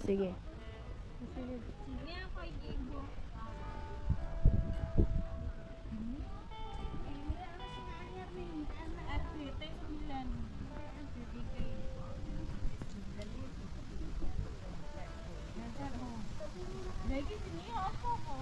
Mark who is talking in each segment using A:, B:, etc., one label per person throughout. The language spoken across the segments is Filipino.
A: Sige.
B: Sige ako igigo. Lagi sini ako ko.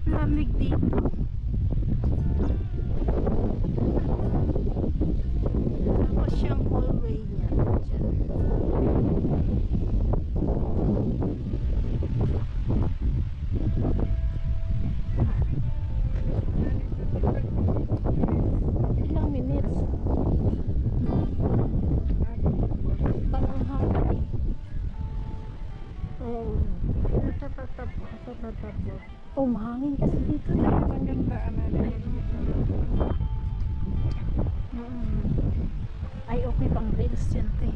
A: Lamig dito. Tapos yung hallway niya. Diyan. Ilang minutes? Parang hapon. Oo. Oh, mahangin kasi dito.
B: Ang ganda
A: Ay, okay pang reels yan, te.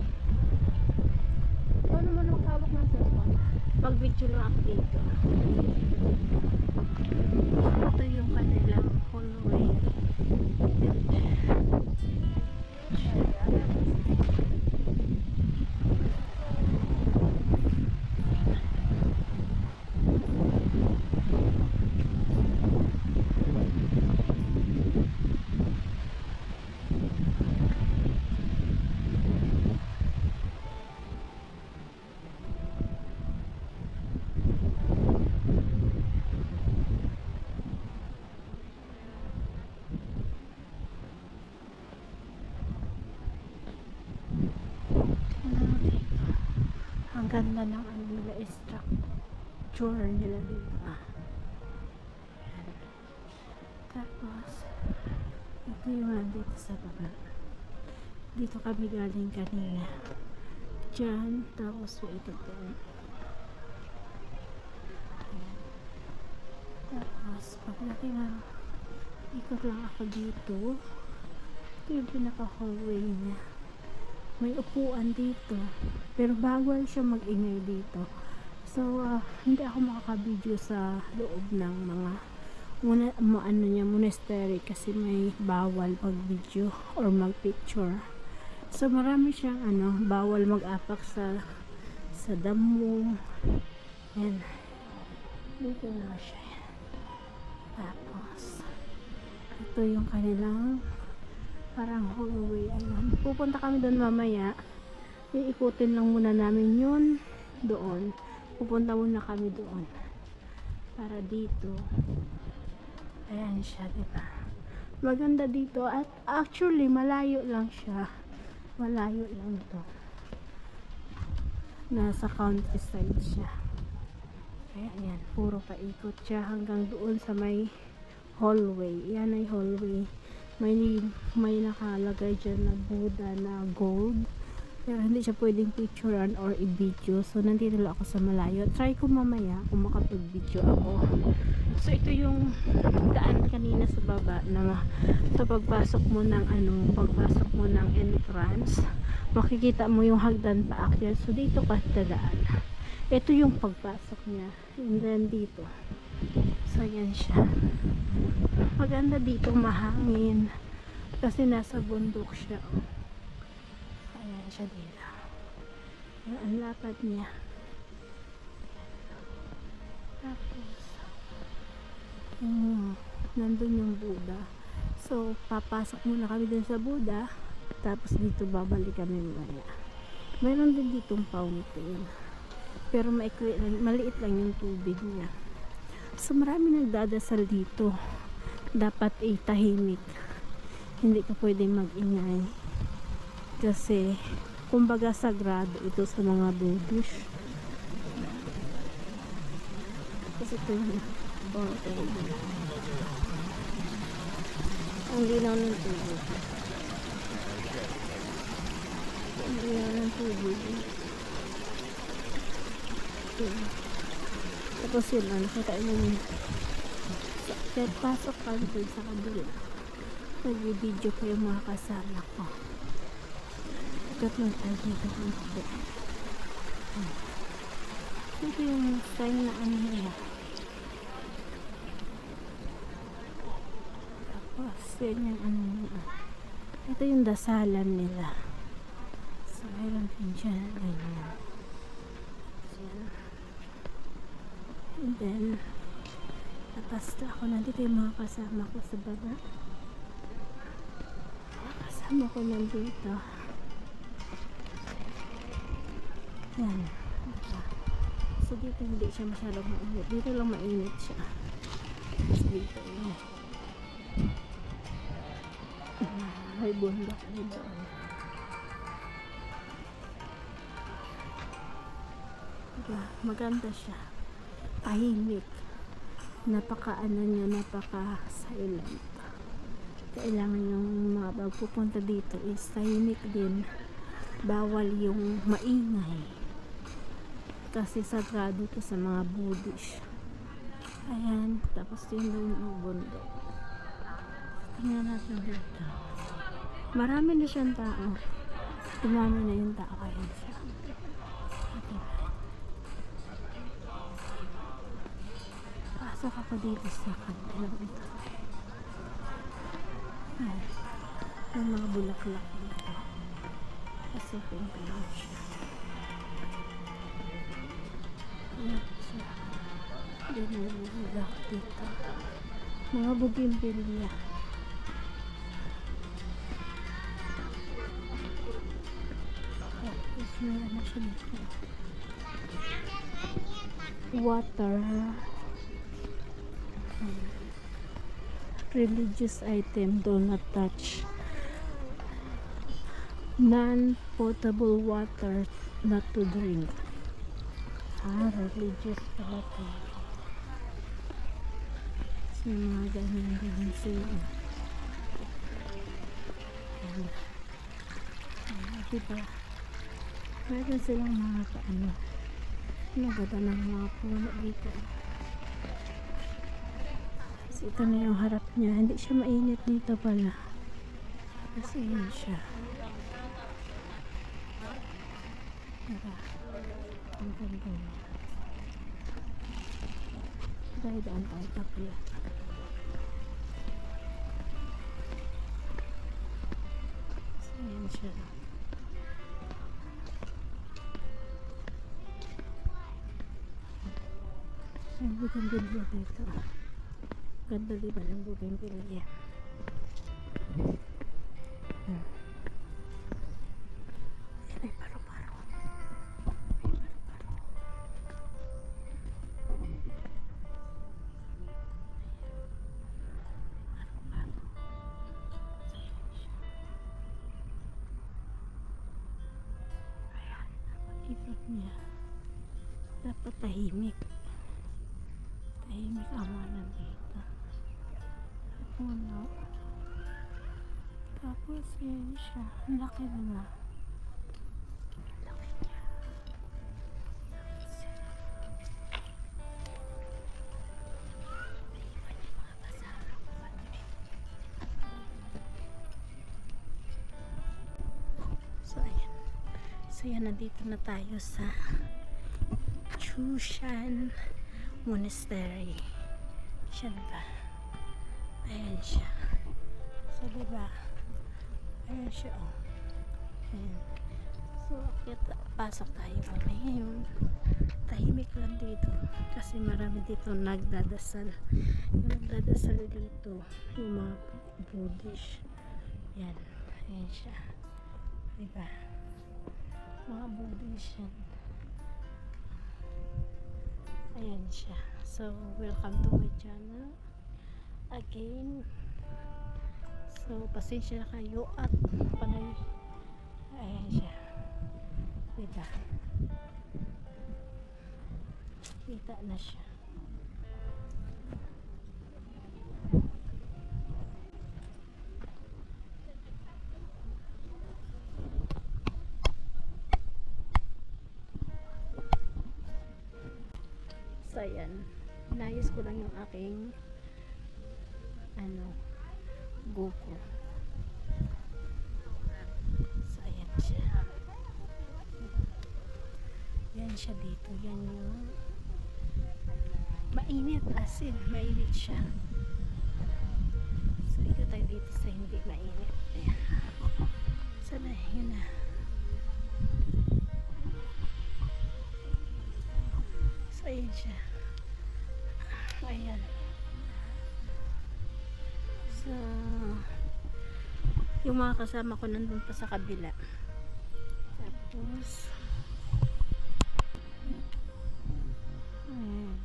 A: Ano naman ang hawak ng cellphone? Pag-video lang ako dito. Ito yung kanilang hallway. Ang ganda ng ano nila, structure nila dito. Tapos ito yung nandito sa baba. Dito kami galing kanina. Diyan, tapos ito doon. Tapos paglaki na ikot lang ako dito. Ito yung pinaka hallway niya. May upuan dito, pero bawal siya mag-ingay dito. So hindi ako makaka-video sa loob ng mga monastery kasi may bawal mag-video or mag-picture. So marami siyang bawal mag-apak sa damo. And dito na siya. Tapos ito yung kanilang parang hallway. Ayun. Pupunta kami doon mamaya. Iikutin lang muna namin yun doon. Pupunta muna kami doon. Para dito. Ayan siya, diba? Maganda dito. At actually, malayo lang siya. Malayo lang to. Nasa countryside siya. Kaya ayan. Puro paikot siya hanggang doon sa may hallway. Yan ay hallway. May nakalagay dyan na Buddha na gold, pero hindi siya pwedeng picturean or i-video. So nandito lang ako sa malayo. Try ko mamaya kung makapag-video ako. So ito yung daan kanina sa baba na sa pagpasok mo ng pagpasok mo ng entrance, makikita mo yung hagdan paakyat. So dito ka dadaan. Ito yung pagpasok niya. And then dito. So yan siya. Maganda dito, mahangin. Kasi nasa bundok siya. Ayan siya dito. Ayan, ang lapad niya. Tapos, nandun yung Buddha. So, papasok muna kami dun sa Buddha. Tapos dito babalik kami mamaya. Mayroon din ditong fountain. Pero maliit lang yung tubig niya. So marami nagdadasal dito. Dapat tahimik. Hindi ka pwedeng mag-ingay. Kasi kumbaga sagrado ito sa mga Buddhist. ito yung fountain. Ang linaw ng tubig. Ang linaw ng tubig. Ayan. Tapos yun, nakita yun. Kahit pasok ka dun sa kabila. Nag-video ko yung mga kasama ko. Ikot lang tayo dito kung hindi. Ito yung sign na ano nila. Tapos yun yung ano nila. Ito yung dasalan nila. So mayroon din dyan. Ganyan. Yan. And then natasta ako. Nandito yung mga kasama ko sa baba. Kasama ko nandito. Yan. So dito hindi siya masyadong mainit. Dito lang mainit siya. Tapos dito yun. May bundok dito. Diba? Maganda siya. Tahimik. Napaka-ano niya, napaka-silent. Kailangan yung mga magpupunta dito is tahimik din. Bawal yung maingay. Kasi sagrado to sa mga Buddhist. Ayan. Tapos yun doon yung bundok. Tingnan natin dito. Marami na siyang tao. Tumami na yung tao. Ayan siya. Pasok ako dito sa kanila. Ito. Ayan. Yung mga bulaklak dito. Kasi pink lang siya. Ayan siya. Dinulak dito. Mga bougainvillea. Tapos meron na siya dito. Water. Religious item, do not touch. Non-potable water, not to drink. Religious pala to. So, mga ganun sila. Diba? Meron silang mga paano. Nagada ng mga puno dito. So, ito na yung harap niya. Hindi siya mainit dito pala. Kasi yun siya. Diba? Ang ganda niya. Dahil daan tayo tapos. So, yun siya. Ang bougainvillea dito. Ganda diba ng bougainvillea? Ay, paro-paro. Ayan, ikot niya. Dapat tahimik. Tahimik ang mga nandito. Puno. Tapos yan siya. Ang laki naman. Laki niya. So ayan. So yan, nandito na tayo sa Chushan Monastery. Siya ba? Ayan siya. So diba? Ayan siya, oh. Ayan. So pasok tayo kami ngayon. Tahimik lang dito kasi marami dito nagdadasal. Yung nagdadasal dito yung mga Buddhist. Yan. Ayan siya. Diba? Mga Buddhist yan. Ayan siya. So welcome to my channel again. So pasensya na kayo at panay. Ayan siya. Diba? Kita na siya. So, ayan. Inayos ko lang yung aking GoPro. So, ayan siya. Yan siya dito. Yan yung mainit as in. Mainit siya. So, ito tayo dito sa hindi mainit. Ayan. Sana, yun na. So, ayan siya. Ayan. So, yung mga kasama ko nandun pa sa kabila. Tapos, ayan.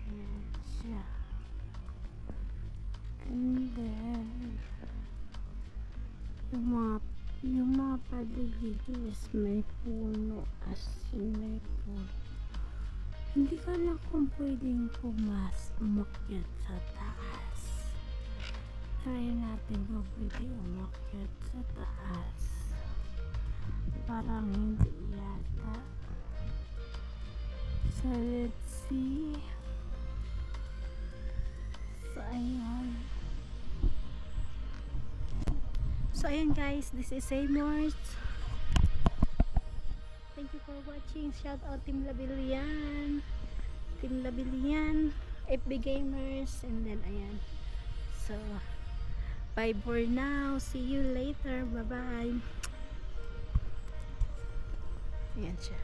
A: Ayan siya. And then, yung mga paligid is may puno, as in may puno. Hindi ka lang kung pwedeng umakyat sa taas. Try natin kung pwede umakyat sa taas. Parang hindi yata. So, let's see. So, ayan. So, ayan guys. This is Seymour. Thank you for watching. Shout out Team Labilian. Team Labilian. FB Gamers. And then, ayan. So, bye for now. See you later. Bye-bye. Ayan siya.